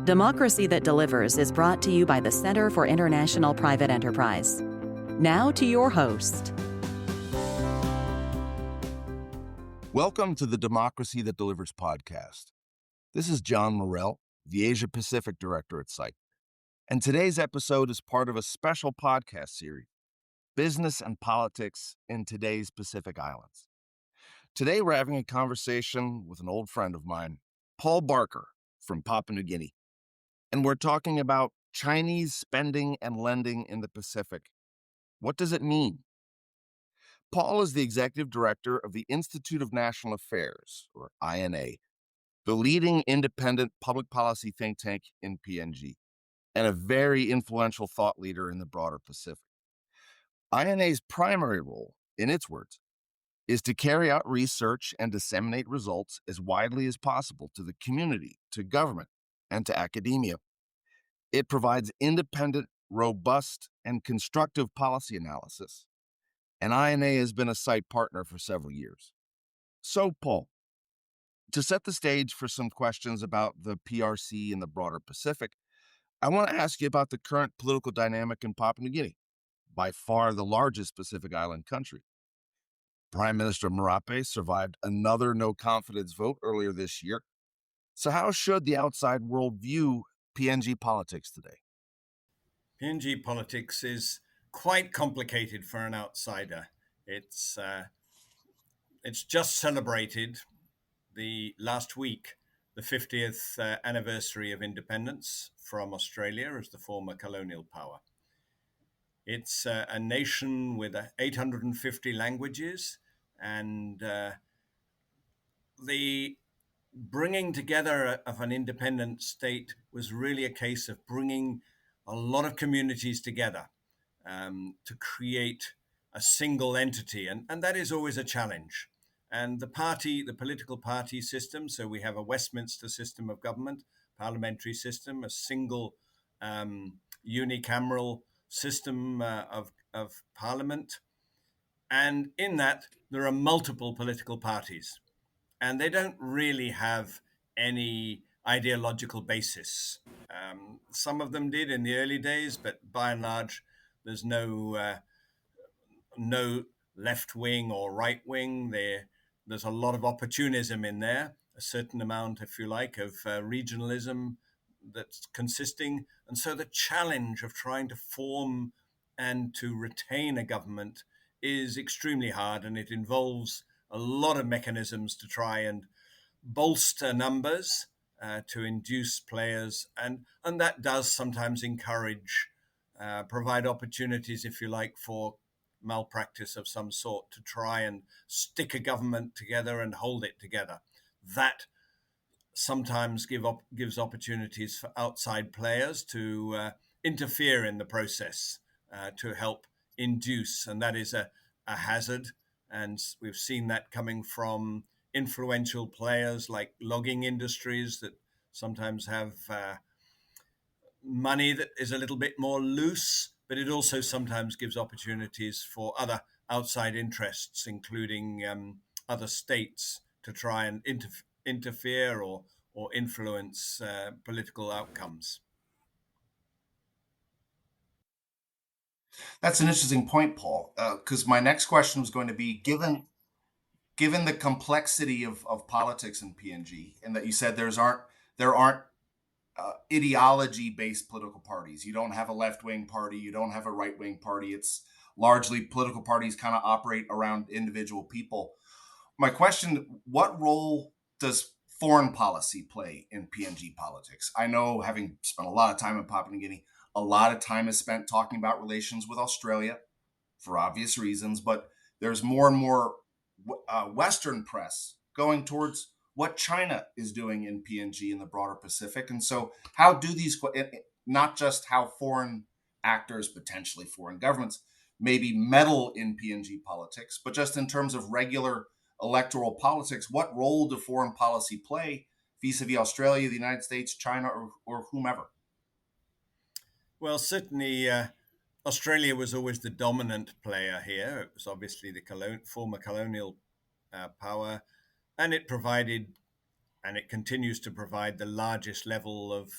Democracy That Delivers is brought to you by the Center for International Private Enterprise. Now to your host. Welcome to the Democracy That Delivers podcast. This is John Morrell, the Asia Pacific Director at SITE. And today's episode is part of a special podcast series, Business and Politics in Today's Pacific Islands. Today we're having a conversation with an old friend of mine, Paul Barker from Papua New Guinea. And we're talking about Chinese spending and lending in the Pacific. What does it mean? Paul is the executive director of the Institute of National Affairs, or INA, the leading independent public policy think tank in PNG, and a very influential thought leader in the broader Pacific. INA's primary role, in its words, is to carry out research and disseminate results as widely as possible to the community, to government, and to academia. It provides independent, robust, and constructive policy analysis. And INA has been a SITE partner for several years. So, Paul, to set the stage for some questions about the PRC and the broader Pacific, I want to ask you about the current political dynamic in Papua New Guinea, by far the largest Pacific Island country. Prime Minister Marape survived another no-confidence vote earlier this year. So how should the outside world view PNG politics today? PNG politics is quite complicated for an outsider. It's just celebrated last week the 50th anniversary of independence from Australia as the former colonial power. It's a nation with 850 languages, and the bringing together of an independent state was really a case of bringing a lot of communities together to create a single entity. And that is always a challenge. And the political party system, so we have a Westminster system of government, parliamentary system, a single unicameral system of parliament. And in that, there are multiple political parties. And they don't really have any ideological basis. Some of them did in the early days, but by and large, there's no left wing or right wing. There's a lot of opportunism in there, a certain amount, if you like, of regionalism that's consisting. And so the challenge of trying to form and to retain a government is extremely hard, and it involves a lot of mechanisms to try and bolster numbers, to induce players, and that does sometimes encourage, provide opportunities, if you like, for malpractice of some sort to try and stick a government together and hold it together. That sometimes gives opportunities for outside players to interfere in the process, to help induce, and that is a hazard. And we've seen that coming from influential players like logging industries that sometimes have money that is a little bit more loose, but it also sometimes gives opportunities for other outside interests, including other states, to try and interfere or influence political outcomes. That's an interesting point, Paul, because my next question was going to be, given the complexity of politics in PNG, and that you said there aren't ideology-based political parties. You don't have a left-wing party. You don't have a right-wing party. It's largely political parties kind of operate around individual people. My question, what role does foreign policy play in PNG politics? I know, having spent a lot of time in Papua New Guinea, a lot of time is spent talking about relations with Australia for obvious reasons, but there's more and more Western press going towards what China is doing in PNG and the broader Pacific. And so how do these, not just how foreign actors, potentially foreign governments, maybe meddle in PNG politics, but just in terms of regular electoral politics, what role do foreign policy play vis-a-vis Australia, the United States, China, or whomever? Well, certainly Australia was always the dominant player here. It was obviously the former colonial power, and it provided and it continues to provide the largest level of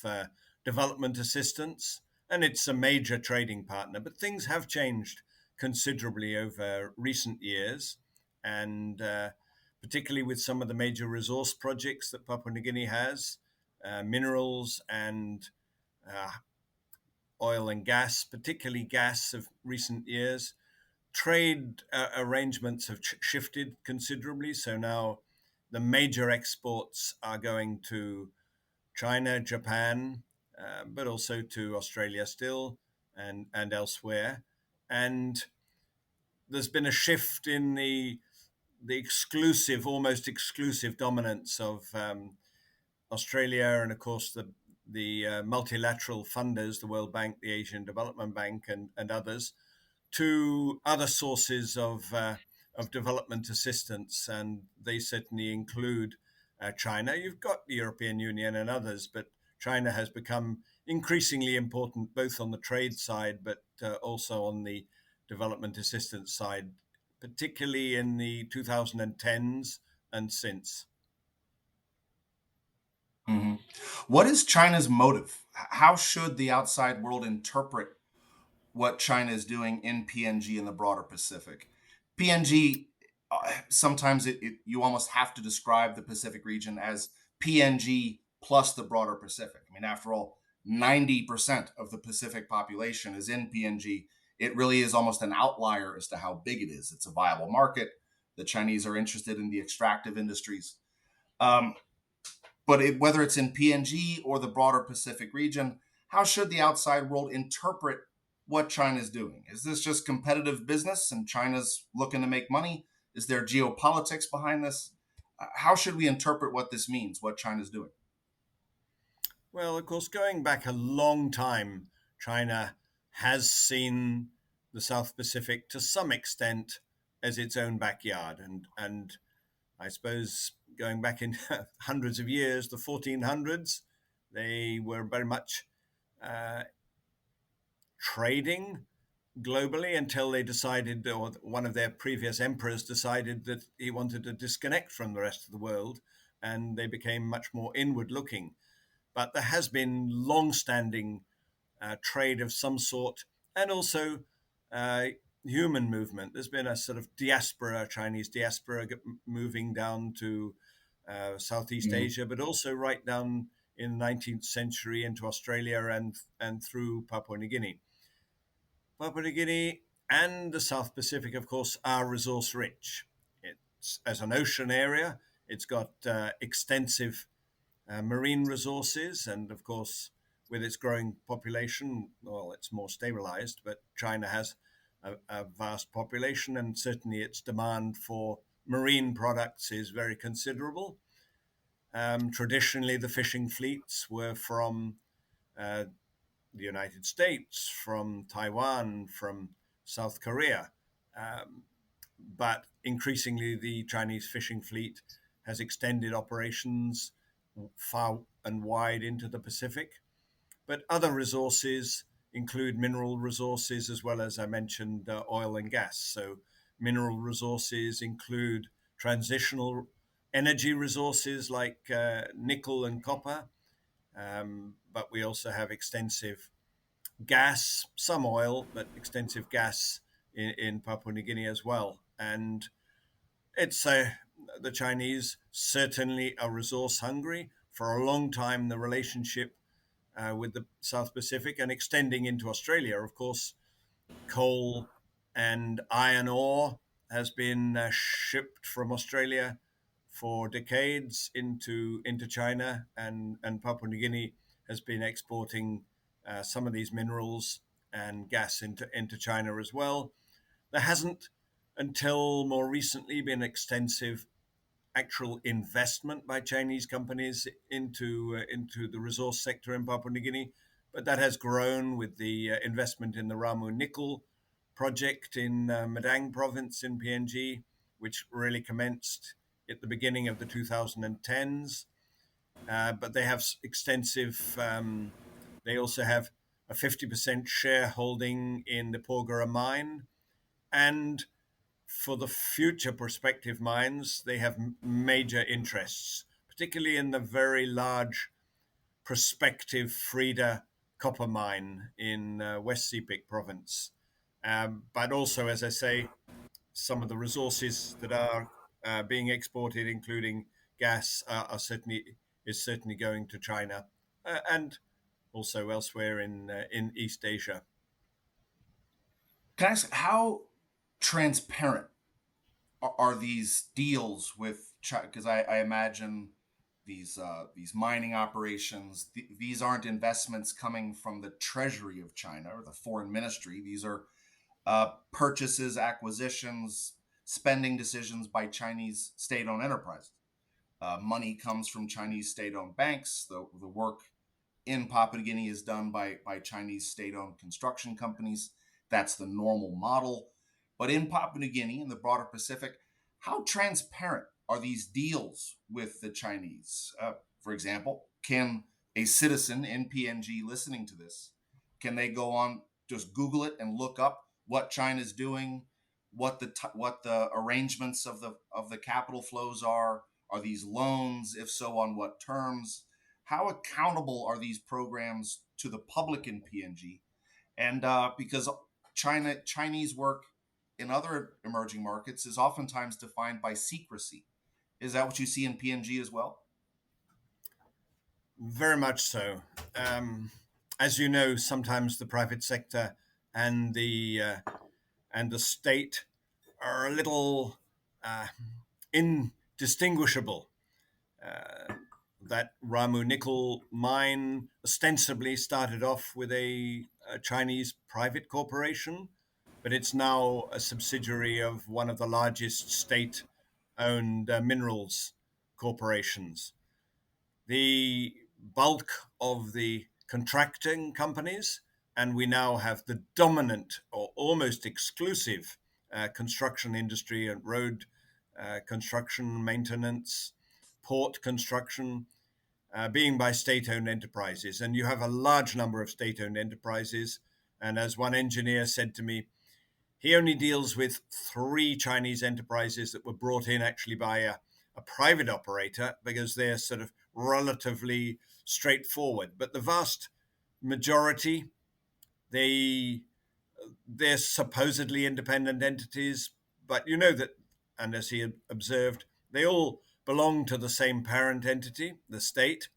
development assistance. And it's a major trading partner. But things have changed considerably over recent years, and particularly with some of the major resource projects that Papua New Guinea has, minerals and uh, oil and gas, particularly gas of recent years. Trade arrangements have shifted considerably. So now the major exports are going to China, Japan, but also to Australia still, and elsewhere. And there's been a shift in the exclusive, almost exclusive dominance of Australia, and of course the multilateral funders, the World Bank, the Asian Development Bank, and others, to other sources of development assistance, and they certainly include China. You've got the European Union and others, but China has become increasingly important both on the trade side, but also on the development assistance side, particularly in the 2010s and since. Mhm. What is China's motive? How should the outside world interpret what China is doing in PNG in the broader Pacific? PNG, sometimes you almost have to describe the Pacific region as PNG plus the broader Pacific. I mean, after all, 90% of the Pacific population is in PNG. It really is almost an outlier as to how big it is. It's a viable market. The Chinese are interested in the extractive industries. Um, whether it's in PNG or the broader Pacific region, how should the outside world interpret what China's doing? Is this just competitive business and China's looking to make money? Is there geopolitics behind this? How should we interpret what this means, what China's doing? Well, of course, going back a long time, China has seen the South Pacific to some extent as its own backyard. And I suppose going back in hundreds of years, the 1400s, they were very much uh, trading globally until they decided, or one of their previous emperors decided, that he wanted to disconnect from the rest of the world, and they became much more inward looking. But there has been long-standing trade of some sort, and also uh, human movement. There's been a sort of diaspora, Chinese diaspora, moving down to Southeast Mm-hmm. Asia, but also right down in the 19th century into Australia and through Papua New Guinea. Papua New Guinea and the South Pacific, of course, are resource rich. It's, as an ocean area, it's got extensive marine resources, and of course, with its growing population, well, it's more stabilized, but China has a vast population, and certainly its demand for marine products is very considerable. Traditionally, the fishing fleets were from uh, the United States, from Taiwan, from South Korea. Um, but increasingly, the Chinese fishing fleet has extended operations far and wide into the Pacific. But other resources include mineral resources, as well as I mentioned, oil and gas. So, mineral resources include transitional energy resources like nickel and copper. But we also have extensive gas, some oil, but extensive gas in Papua New Guinea as well. And it's the Chinese certainly are resource hungry. For a long time, the relationship with the South Pacific and extending into Australia, of course, coal and iron ore has been shipped from Australia for decades into China, and Papua New Guinea has been exporting some of these minerals and gas into China as well. There hasn't, until more recently, been extensive actual investment by Chinese companies into the resource sector in Papua New Guinea, but that has grown with the investment in the Ramu nickel project in Madang province in PNG, which really commenced at the beginning of the 2010s. But they have extensive. They also have a 50% shareholding in the Porgera mine, and for the future prospective mines, they have major interests, particularly in the very large prospective Frida copper mine in West Sepik province. But also, as I say, some of the resources that are being exported, including gas, are certainly going to China and also elsewhere in East Asia. Can I ask how transparent are these deals with China? Because I imagine these mining operations. These aren't investments coming from the Treasury of China or the Foreign Ministry. These are purchases, acquisitions, spending decisions by Chinese state-owned enterprises. Money comes from Chinese state-owned banks. The work in Papua New Guinea is done by Chinese state-owned construction companies. That's the normal model. But in Papua New Guinea and the broader Pacific, how transparent are these deals with the Chinese? For example, can a citizen in PNG listening to this, can they go on, just Google it and look up what China's doing, what the arrangements of the capital flows are? Are these loans? If so, on what terms? How accountable are these programs to the public in PNG? And because Chinese work in other emerging markets is oftentimes defined by secrecy. Is that what you see in PNG as well? Very much so. As you know, sometimes the private sector and the state are a little uh, indistinguishable. That Ramu nickel mine ostensibly started off with a Chinese private corporation, but it's now a subsidiary of one of the largest state-owned minerals corporations. The bulk of the contracting companies, and we now have the dominant or almost exclusive construction industry and road construction, maintenance, port construction, being by state owned enterprises. And you have a large number of state owned enterprises. And as one engineer said to me, he only deals with 3 Chinese enterprises that were brought in actually by a private operator because they're sort of relatively straightforward. But the vast majority, they they're supposedly independent entities, but you know that, and as he observed, they all belong to the same parent entity, the state,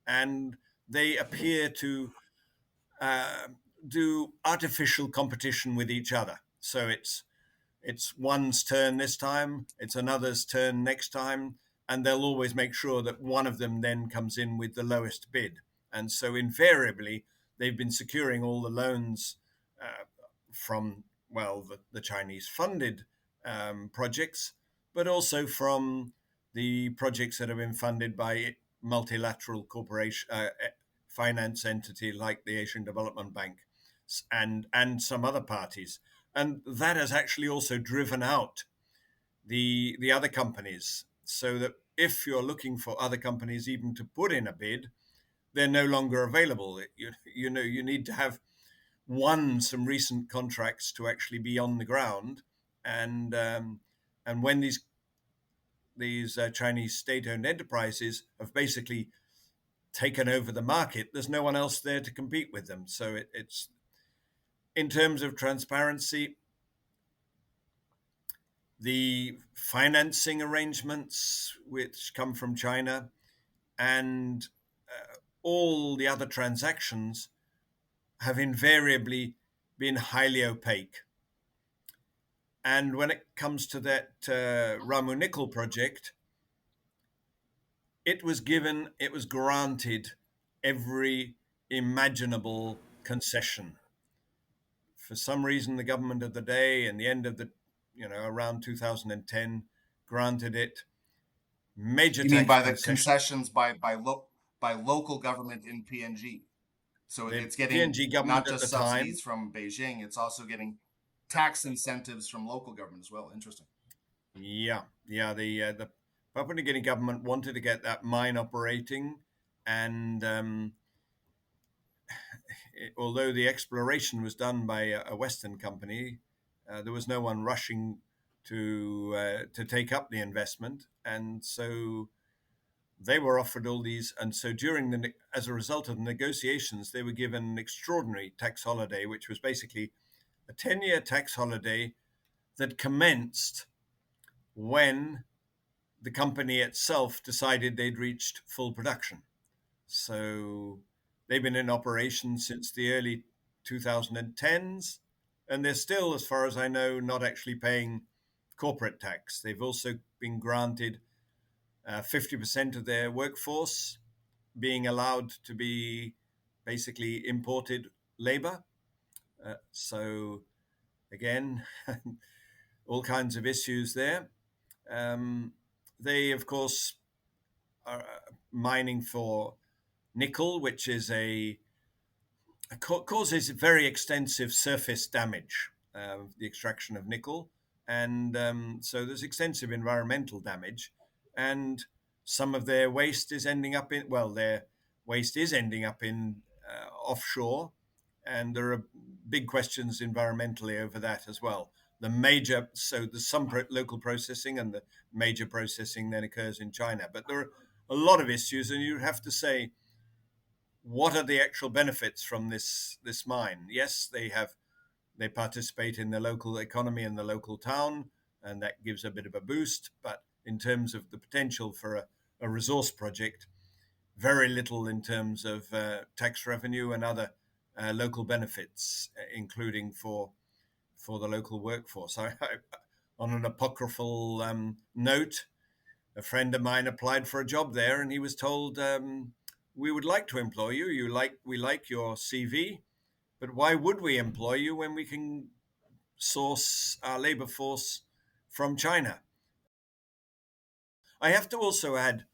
and they appear to uh, do artificial competition with each other. So it's one's turn this time, it's another's turn next time, and they'll always make sure that one of them then comes in with the lowest bid. And so invariably, they've been securing all the loans from, well, the Chinese funded projects, but also from the projects that have been funded by multilateral corporation finance entity like the Asian Development Bank and some other parties. And that has actually also driven out the other companies, so that if you're looking for other companies even to put in a bid, they're no longer available. You know, you need to have won some recent contracts to actually be on the ground, and when these Chinese state-owned enterprises have basically taken over the market, there's no one else there to compete with them. So it's in terms of transparency, the financing arrangements which come from China, and all the other transactions have invariably been highly opaque. And when it comes to that Ramu Nickel project, it was granted every imaginable concession. For some reason, the government of the day, in the end of around 2010, granted it major You mean tax by the concessions. concessions by local government in PNG? So The it's getting PNG government not at the just time, subsidies from Beijing; it's also getting tax incentives from local government as well. Interesting. the Papua New Guinea government wanted to get that mine operating, and although the exploration was done by a Western company, there was no one rushing to take up the investment, and so they were offered all these, and so as a result of the negotiations, they were given an extraordinary tax holiday, which was basically a 10-year tax holiday that commenced when the company itself decided they'd reached full production. So they've been in operation since the early 2010s, and they're still, as far as I know, not actually paying corporate tax. They've also been granted 50% of their workforce being allowed to be basically imported labor. So, again, all kinds of issues there. They, of course, are mining for nickel, which is causes very extensive surface damage, the extraction of nickel. And so there's extensive environmental damage. And some of their waste is ending up their waste is ending up in offshore. And there are big questions environmentally over that as well. So there's some local processing, and the major processing then occurs in China. But there are a lot of issues, and you'd have to say, what are the actual benefits from this mine? Yes, they participate in the local economy in the local town, and that gives a bit of a boost. But in terms of the potential for a resource project, very little in terms of tax revenue and other local benefits, including for the local workforce. On an apocryphal note, a friend of mine applied for a job there, and he was told, "We would like to employ you. We like your CV, but why would we employ you when we can source our labor force from China?" I have to also add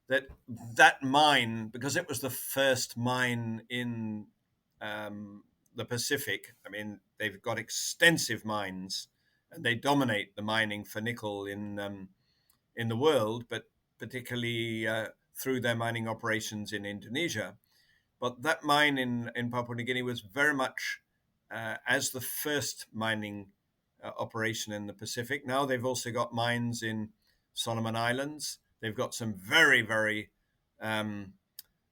that mine, because it was the first mine in the Pacific. I mean, they've got extensive mines, and they dominate the mining for nickel in the world, but particularly through their mining operations in Indonesia. But that mine in Papua New Guinea was very much as the first mining operation in the Pacific. Now they've also got mines in Solomon Islands. They've got some very, very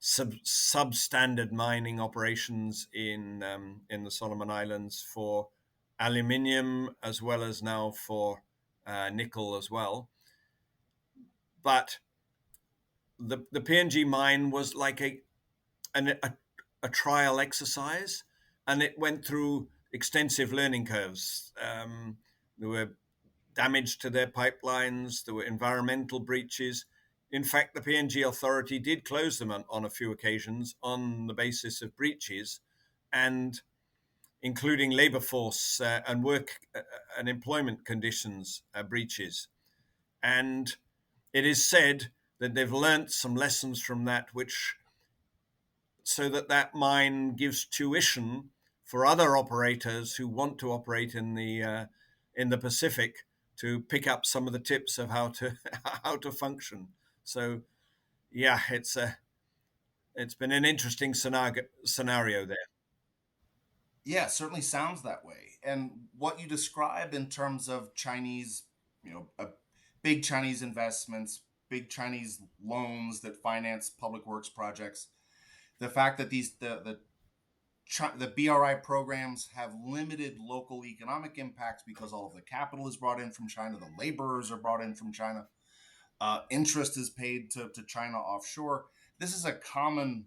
substandard mining operations in the Solomon Islands for aluminium, as well as now for nickel as well. But the PNG mine was like a trial exercise, and it went through extensive learning curves. There were damage to their pipelines, there were environmental breaches. In fact, the PNG authority did close them on a few occasions on the basis of breaches, and including labor force and work and employment conditions breaches. And it is said that they've learnt some lessons from that, which so that mine gives tuition for other operators who want to operate in the Pacific to pick up some of the tips of how to how to function. So yeah, it's been an interesting scenario there. Yeah, it certainly sounds that way. And what you describe in terms of Chinese, big Chinese investments, big Chinese loans that finance public works projects, the fact that the BRI programs have limited local economic impacts because all of the capital is brought in from China, the laborers are brought in from China, interest is paid to China offshore. This is a common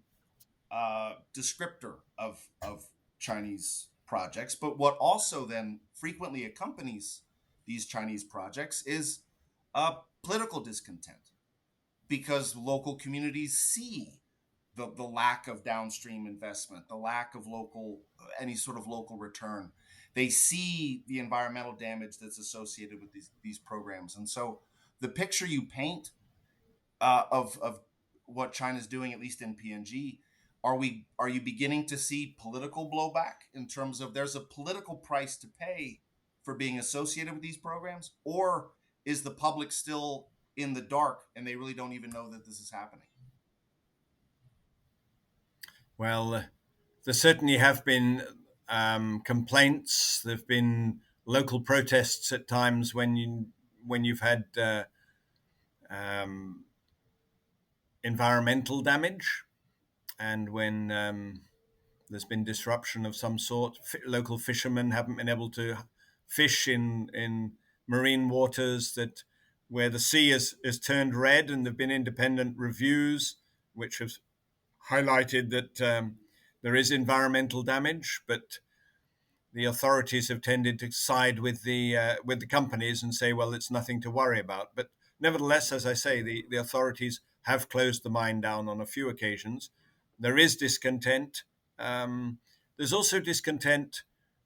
descriptor of Chinese projects. But what also then frequently accompanies these Chinese projects is political discontent, because local communities see the lack of downstream investment, the lack of any sort of local return. They see the environmental damage that's associated with these programs. And so the picture you paint of what China's doing, at least in PNG, are you beginning to see political blowback in terms of there's a political price to pay for being associated with these programs, or is the public still in the dark and they really don't even know that this is happening? Well, there certainly have been complaints. There've been local protests at times when you've had um, environmental damage, and when there's been disruption of some sort. Local fishermen haven't been able to fish in marine waters that where the sea is turned red, and there've been independent reviews which have highlighted that there is environmental damage, but the authorities have tended to side with the companies and say, well, it's nothing to worry about. But nevertheless, as I say, the authorities have closed the mine down on a few occasions. There is discontent. There's also discontent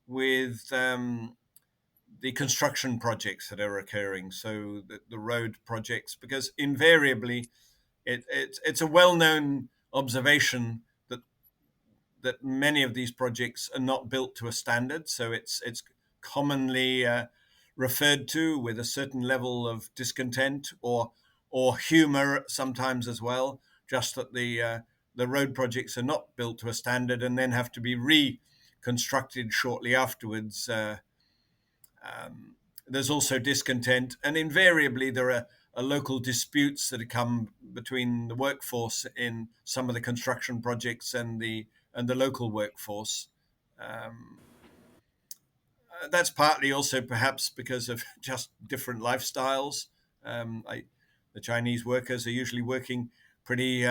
with the construction projects that are occurring. So the road projects, because invariably it's a well-known observation that many of these projects are not built to a standard. So it's commonly referred to with a certain level of discontent or humor sometimes as well. Just that the road projects are not built to a standard and then have to be reconstructed shortly afterwards. There's also discontent, and invariably there are local disputes that come between the workforce in some of the construction projects and the local workforce. Um, that's partly also perhaps because of just different lifestyles. The Chinese workers are usually working pretty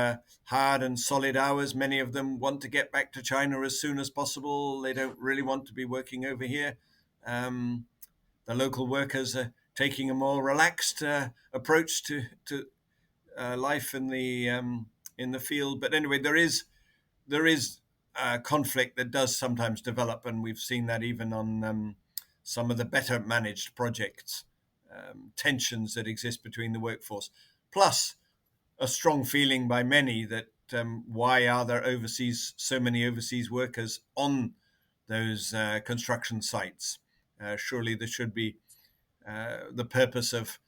hard and solid hours. Many of them want to get back to China as soon as possible. They don't really want to be working over here. The local workers are taking a more relaxed approach to life in the field. But anyway, there is conflict that does sometimes develop, and we've seen that even on some of the better managed projects. Tensions that exist between the workforce, plus a strong feeling by many that why are there so many overseas workers on those construction sites? Surely there should be the purpose of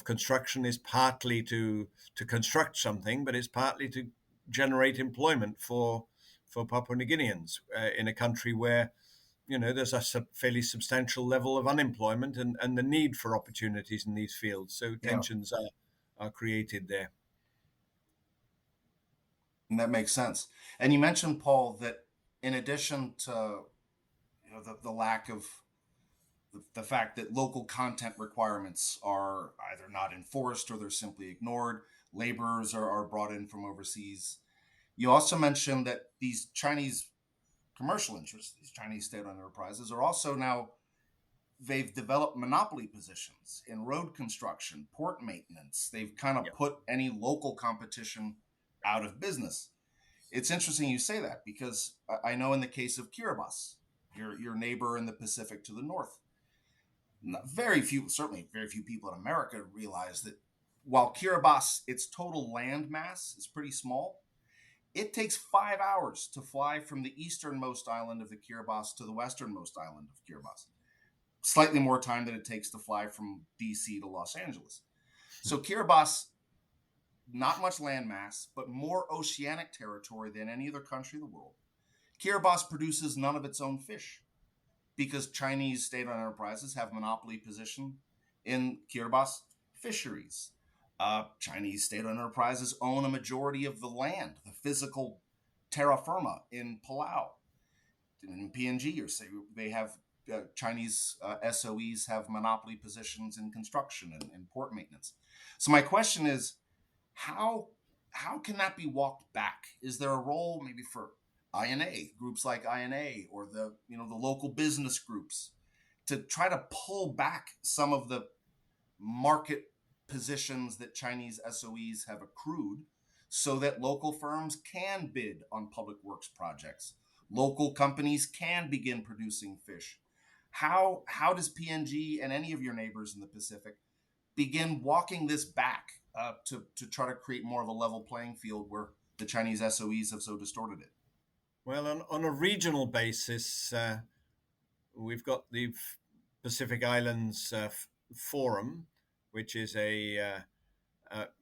construction is partly to construct something, but it's partly to generate employment for Papua New Guineans in a country where there's a fairly substantial level of unemployment and the need for opportunities in these fields. So Yeah. tensions are created there. And that makes sense. And you mentioned, Paul, that in addition to the lack of the fact that local content requirements are either not enforced or they're simply ignored, laborers are brought in from overseas. You also mentioned that these Chinese commercial interests, these Chinese state-owned enterprises, are also now they've developed monopoly positions in road construction, port maintenance. They've kind of Yep. put any local competition out of business. It's interesting you say that because I know in the case of Kiribati, your neighbor in the Pacific to the north, certainly very few people in America realize that while Kiribati, its total land mass is pretty small, it takes 5 hours to fly from the easternmost island of the Kiribati to the westernmost island of Kiribati. Slightly more time than it takes to fly from DC to Los Angeles. So Kiribati, not much land mass, but more oceanic territory than any other country in the world. Kiribati produces none of its own fish because Chinese state-owned enterprises have monopoly position in Kiribati fisheries. Chinese state-owned enterprises own a majority of the land, the physical terra firma in Palau. In PNG, or say they have Chinese SOEs have monopoly positions in construction and port maintenance. So my question is, how can that be walked back? Is there a role maybe for INA groups like INA or the local business groups to try to pull back some of the market positions that Chinese SOEs have accrued so that local firms can bid on public works projects? Local companies can begin producing fish. How does PNG and any of your neighbors in the Pacific begin walking this back to try to create more of a level playing field where the Chinese SOEs have so distorted it? Well, on a regional basis, we've got the Pacific Islands Forum, which is a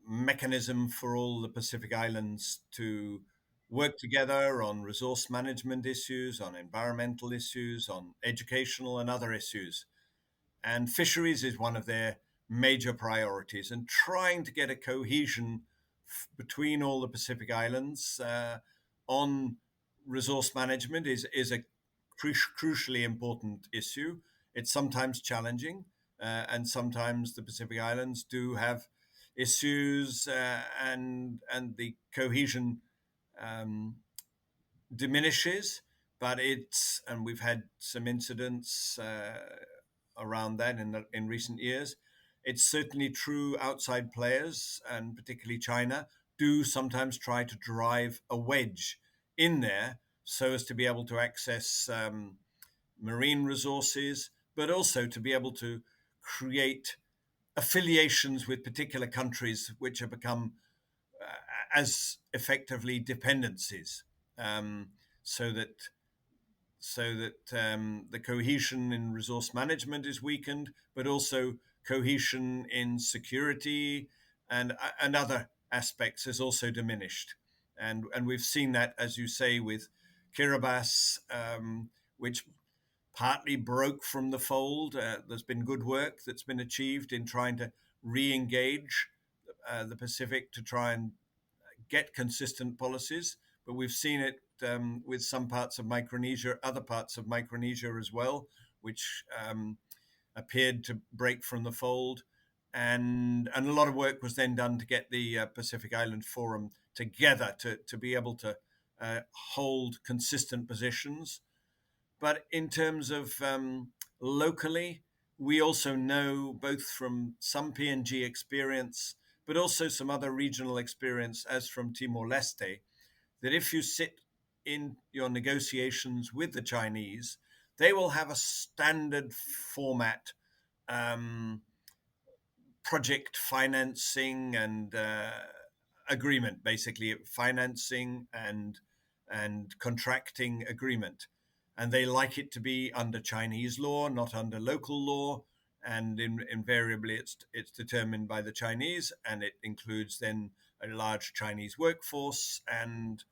mechanism for all the Pacific Islands to work together on resource management issues, on environmental issues, on educational and other issues. And fisheries is one of their major priorities, and trying to get a cohesion between all the Pacific Islands on resource management is a crucially important issue. It's sometimes challenging, and sometimes the Pacific Islands do have issues, and the cohesion um, diminishes. But we've had some incidents around that in recent years. It's certainly true outside players, and particularly China, do sometimes try to drive a wedge in there so as to be able to access marine resources, but also to be able to create affiliations with particular countries which have become as effectively dependencies, um, so that the cohesion in resource management is weakened, but also cohesion in security and other aspects is also diminished. And we've seen that, as you say, with Kiribati, which partly broke from the fold. There's been good work that's been achieved in trying to re-engage the Pacific to try and get consistent policies, but we've seen it with some parts of Micronesia, other parts of Micronesia as well, which appeared to break from the fold. And a lot of work was then done to get the Pacific Island Forum together to be able to hold consistent positions. But in terms of locally, we also know both from some PNG experience, but also some other regional experience, as from Timor-Leste, that if you sit in your negotiations with the Chinese, they will have a standard format, um, project financing and agreement, basically financing and contracting agreement, and they like it to be under Chinese law, not under local law. And invariably, it's determined by the Chinese, and it includes then a large Chinese workforce, and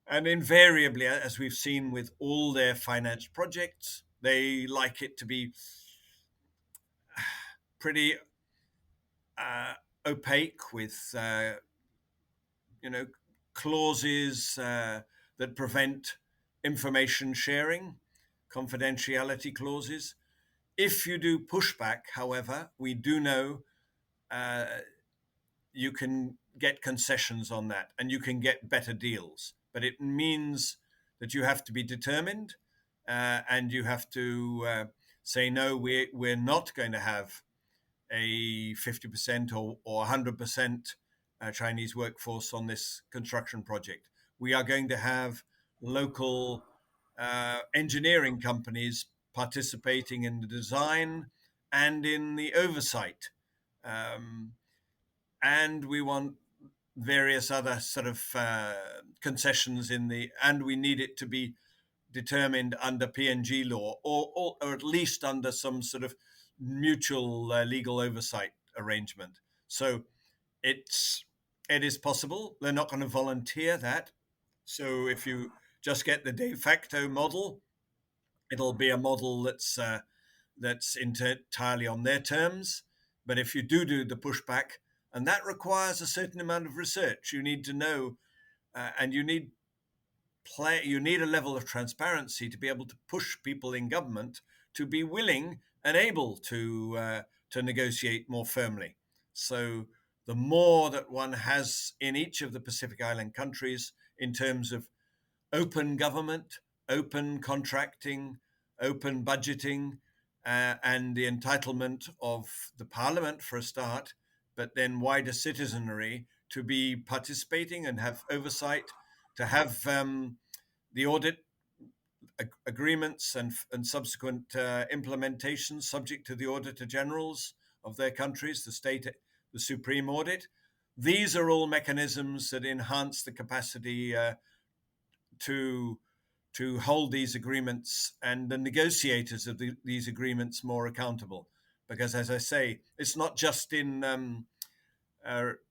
invariably, as we've seen with all their finance projects, they like it to be pretty opaque, with you know clauses that prevent information sharing, confidentiality clauses. If you do pushback, however, we do know uh, you can get concessions on that, and you can get better deals. But it means that you have to be determined, and you have to say, no, we're not going to have a 50% or 100% Chinese workforce on this construction project. We are going to have local engineering companies participating in the design and in the oversight. Um, and we want various other sort of concessions and we need it to be determined under PNG law, or at least under some sort of mutual legal oversight arrangement. So it's it is possible. They're not going to volunteer that. So if you just get the de facto model, it'll be a model that's entirely on their terms. But if you do the pushback, and that requires a certain amount of research, you need to know, and you need a level of transparency to be able to push people in government to be willing and able to negotiate more firmly. So the more that one has in each of the Pacific Island countries in terms of open government, open contracting, open budgeting, and the entitlement of the parliament for a start, but then wider citizenry to be participating and have oversight, to have the audit agreements and subsequent implementation subject to the Auditor Generals of their countries, the Supreme Audit. These are all mechanisms that enhance the capacity to hold these agreements and the negotiators of these agreements more accountable. Because, as I say, it's not just in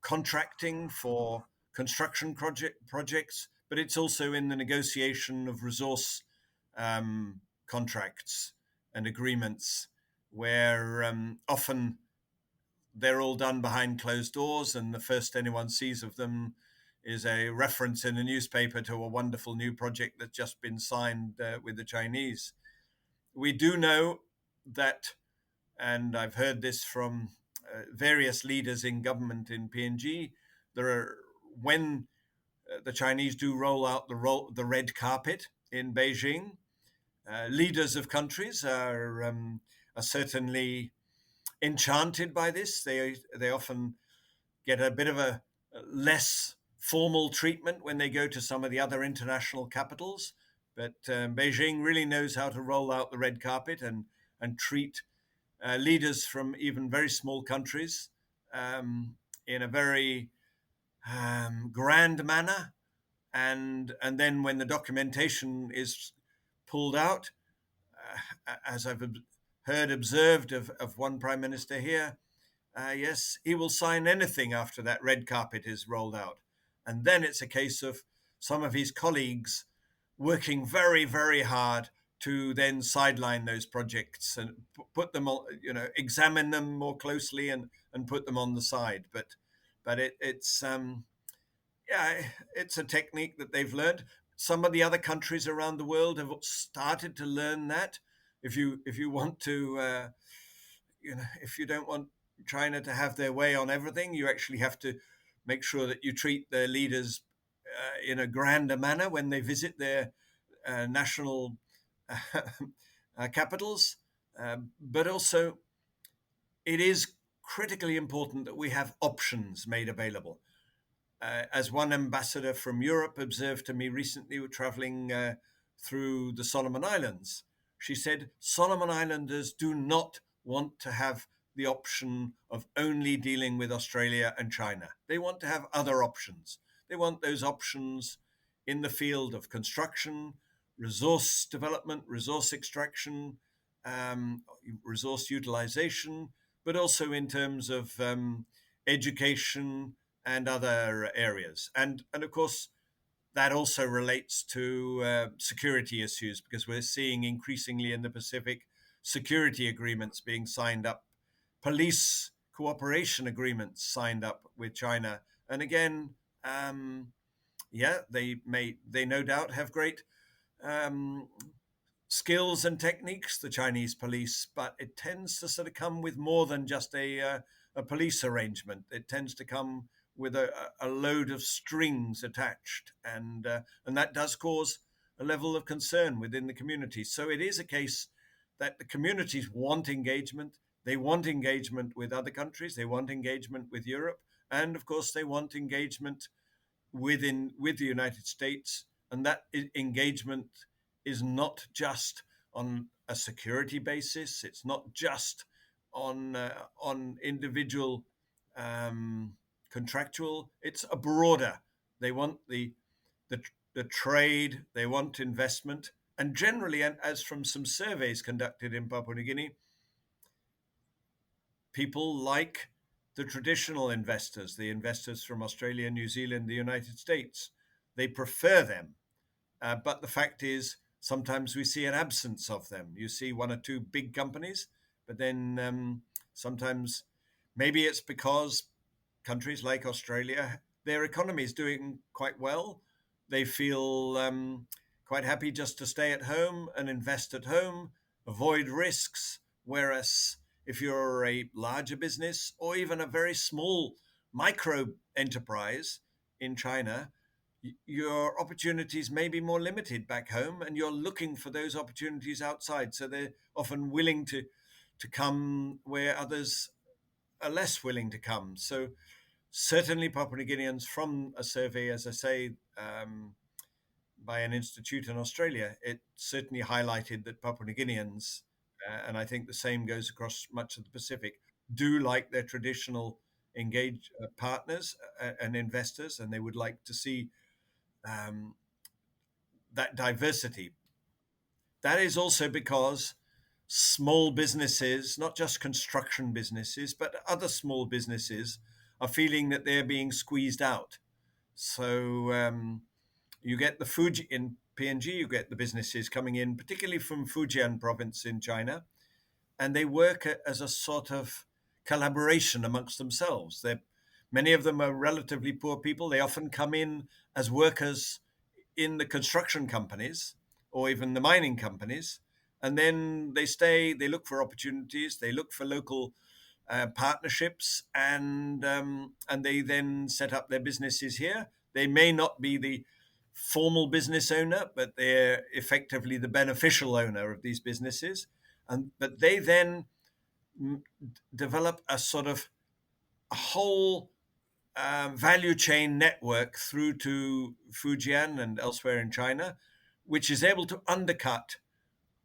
contracting for construction projects, but it's also in the negotiation of resource contracts and agreements, where often they're all done behind closed doors, and the first anyone sees of them is a reference in a newspaper to a wonderful new project that's just been signed with the Chinese. We do know that, and I've heard this from various leaders in government in PNG, there are, when the Chinese do roll out the red carpet in Beijing, leaders of countries are certainly enchanted by this. They often get a bit of a less formal treatment when they go to some of the other international capitals. But Beijing really knows how to roll out the red carpet and treat leaders from even very small countries in a very grand manner. And then when the documentation is pulled out, as I've heard observed of one prime minister here, yes, he will sign anything after that red carpet is rolled out. And then it's a case of some of his colleagues working very, very hard to then sideline those projects and put them on, examine them more closely and put them on the side. But it's a technique that they've learned. Some of the other countries around the world have started to learn that. If you want to, if you don't want China to have their way on everything, you actually have to make sure that you treat their leaders in a grander manner when they visit their national capitals. But also, it is critically important that we have options made available. As one ambassador from Europe observed to me recently, we're traveling through the Solomon Islands. She said, Solomon Islanders do not want to have the option of only dealing with Australia and China. They want to have other options. They want those options in the field of construction, resource development, resource extraction, resource utilization, but also in terms of education and other areas. And of course, that also relates to security issues, because we're seeing increasingly in the Pacific security agreements being signed up, police cooperation agreements signed up with China. And again, they no doubt have great um, skills and techniques, the Chinese police, but it tends to sort of come with more than just a police arrangement. It tends to come with a load of strings attached, and that does cause a level of concern within the community. So it is a case that the communities want engagement. They want engagement with other countries. They want engagement with Europe, and of course, they want engagement with the United States. And that engagement is not just on a security basis. It's not just on individual contractual. It's a broader. They want the the trade. They want investment, and generally, and as from some surveys conducted in Papua New Guinea, people like the traditional investors, the investors from Australia, New Zealand, the United States. They prefer them. But the fact is, sometimes we see an absence of them. You see one or two big companies, but then sometimes maybe it's because countries like Australia, their economy is doing quite well. They feel quite happy just to stay at home and invest at home, avoid risks. Whereas if you're a larger business or even a very small micro enterprise in China, your opportunities may be more limited back home, and you're looking for those opportunities outside. So they're often willing to come where others are less willing to come. So certainly Papua New Guineans, from a survey, as I say, by an institute in Australia, it certainly highlighted that Papua New Guineans, and I think the same goes across much of the Pacific, do like their traditional engaged partners and investors, and they would like to see um, that diversity. That is also because small businesses, not just construction businesses, but other small businesses, are feeling that they're being squeezed out. So you get the Fuji in PNG, you get the businesses coming in, particularly from Fujian province in China, and they work as a sort of collaboration amongst themselves. Many of them are relatively poor people. They often come in as workers in the construction companies or even the mining companies, and then they stay. They look for opportunities. They look for local partnerships, and they then set up their businesses here. They may not be the formal business owner, but they're effectively the beneficial owner of these businesses, and but they then develop a sort of a whole value chain network through to Fujian and elsewhere in China, which is able to undercut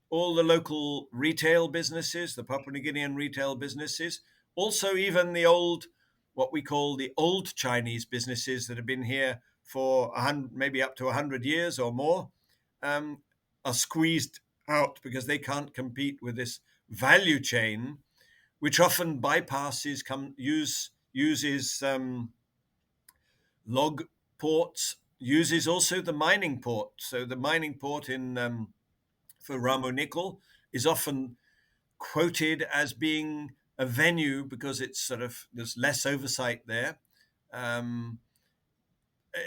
all the local retail businesses, the Papua New Guinean retail businesses, also even the old, what we call the old Chinese businesses that have been here for maybe up to 100 years or more, um, are squeezed out because they can't compete with this value chain, which often bypasses uses log ports, uses also the mining port. So the mining port in for Ramo Nickel is often quoted as being a venue because it's sort of there's less oversight there. Um,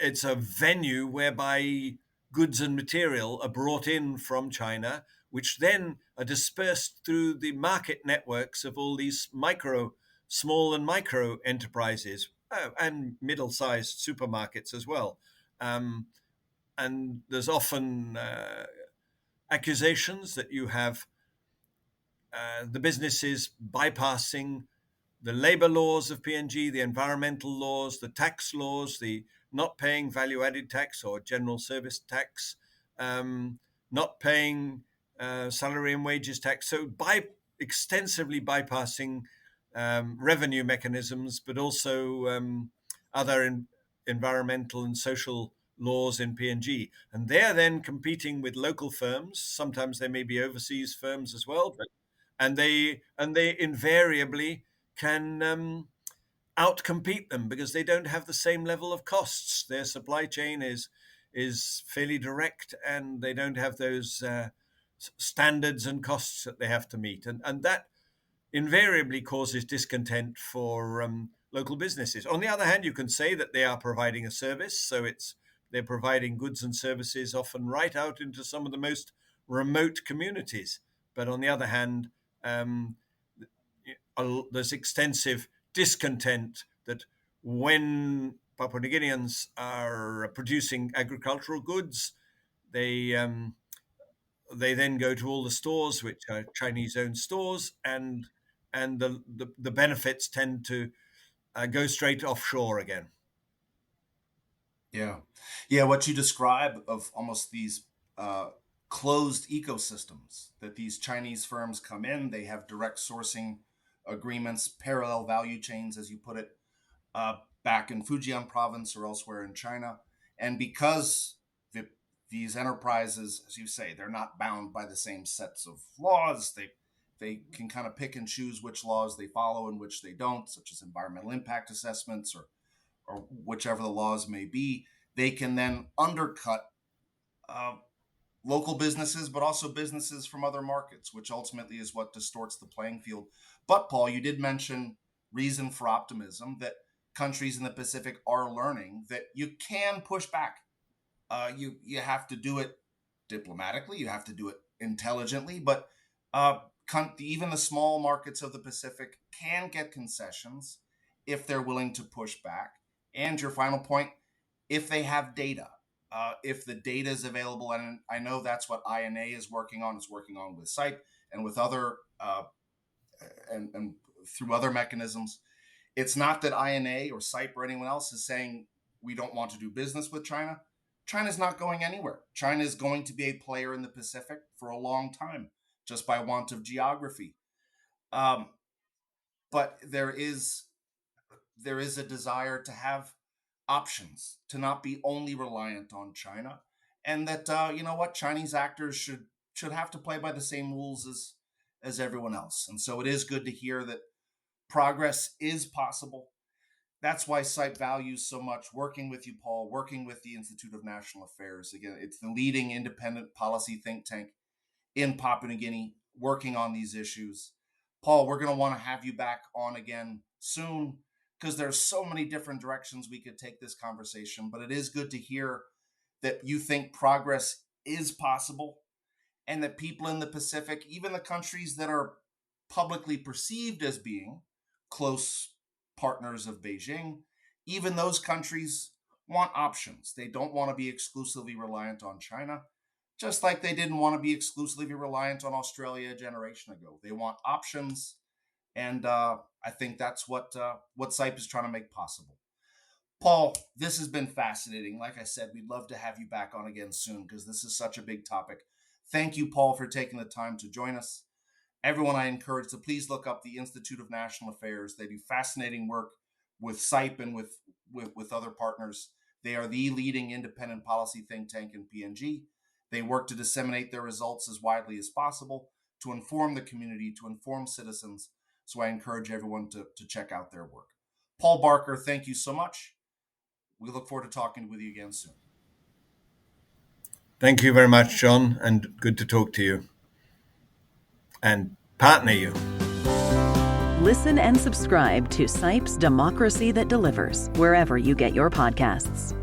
it's a venue whereby goods and material are brought in from China, which then are dispersed through the market networks of all these small and micro enterprises and middle-sized supermarkets as well. Um, and there's often accusations that you have the businesses bypassing the labor laws of PNG, the environmental laws, the tax laws, the not paying value added tax or general service tax, um, not paying salary and wages tax. So, by extensively bypassing revenue mechanisms, but also other environmental and social laws in PNG. And they're then competing with local firms. Sometimes they may be overseas firms as well, but and they invariably can outcompete them because they don't have the same level of costs. Their supply chain is fairly direct, and they don't have those standards and costs that they have to meet, and that invariably causes discontent for local businesses. On the other hand, you can say that they are providing a service, so they're providing goods and services often right out into some of the most remote communities. But on the other hand, um, there's extensive discontent that when Papua New Guineans are producing agricultural goods, they they then go to all the stores, which are Chinese-owned stores, and the benefits tend to go straight offshore again. Yeah. Yeah. What you describe of almost these uh, closed ecosystems that these Chinese firms come in, they have direct sourcing agreements, parallel value chains, as you put it, back in Fujian province or elsewhere in China. And because these enterprises, as you say, they're not bound by the same sets of laws, they can kind of pick and choose which laws they follow and which they don't, such as environmental impact assessments or whichever the laws may be. They can then undercut uh, local businesses, but also businesses from other markets, which ultimately is what distorts the playing field. But Paul, you did mention reason for optimism that countries in the Pacific are learning that you can push back. You have to do it diplomatically. You have to do it intelligently. But even the small markets of the Pacific can get concessions if they're willing to push back. And your final point, if they have data, if the data is available, and I know that's what INA is working on with SIPE and with other and through other mechanisms. It's not that INA or SIPE or anyone else is saying we don't want to do business with China. China's not going anywhere. China is going to be a player in the Pacific for a long time, just by want of geography. Um, but there is a desire to have options, to not be only reliant on China, and that you know what, Chinese actors should have to play by the same rules as everyone else. And so it is good to hear that progress is possible. That's why SITE values so much working with you, Paul, working with the Institute of National Affairs. Again, it's the leading independent policy think tank in Papua New Guinea working on these issues. Paul, we're going to want to have you back on again soon because there's so many different directions we could take this conversation, but it is good to hear that you think progress is possible and that people in the Pacific, even the countries that are publicly perceived as being close partners of Beijing, even those countries want options. They don't want to be exclusively reliant on China, just like they didn't want to be exclusively reliant on Australia a generation ago. They want options, and I think that's what SIPE is trying to make possible. Paul, this has been fascinating. Like I said, we'd love to have you back on again soon because this is such a big topic. Thank you, Paul, for taking the time to join us. Everyone, I encourage to please look up the Institute of National Affairs. They do fascinating work with SIPE and with other partners. They are the leading independent policy think tank in PNG. They work to disseminate their results as widely as possible, to inform the community, to inform citizens. So I encourage everyone to check out their work. Paul Barker, thank you so much. We look forward to talking with you again soon. Thank you very much, John, and good to talk to you and partner you. Listen and subscribe to SIPE's Democracy That Delivers wherever you get your podcasts.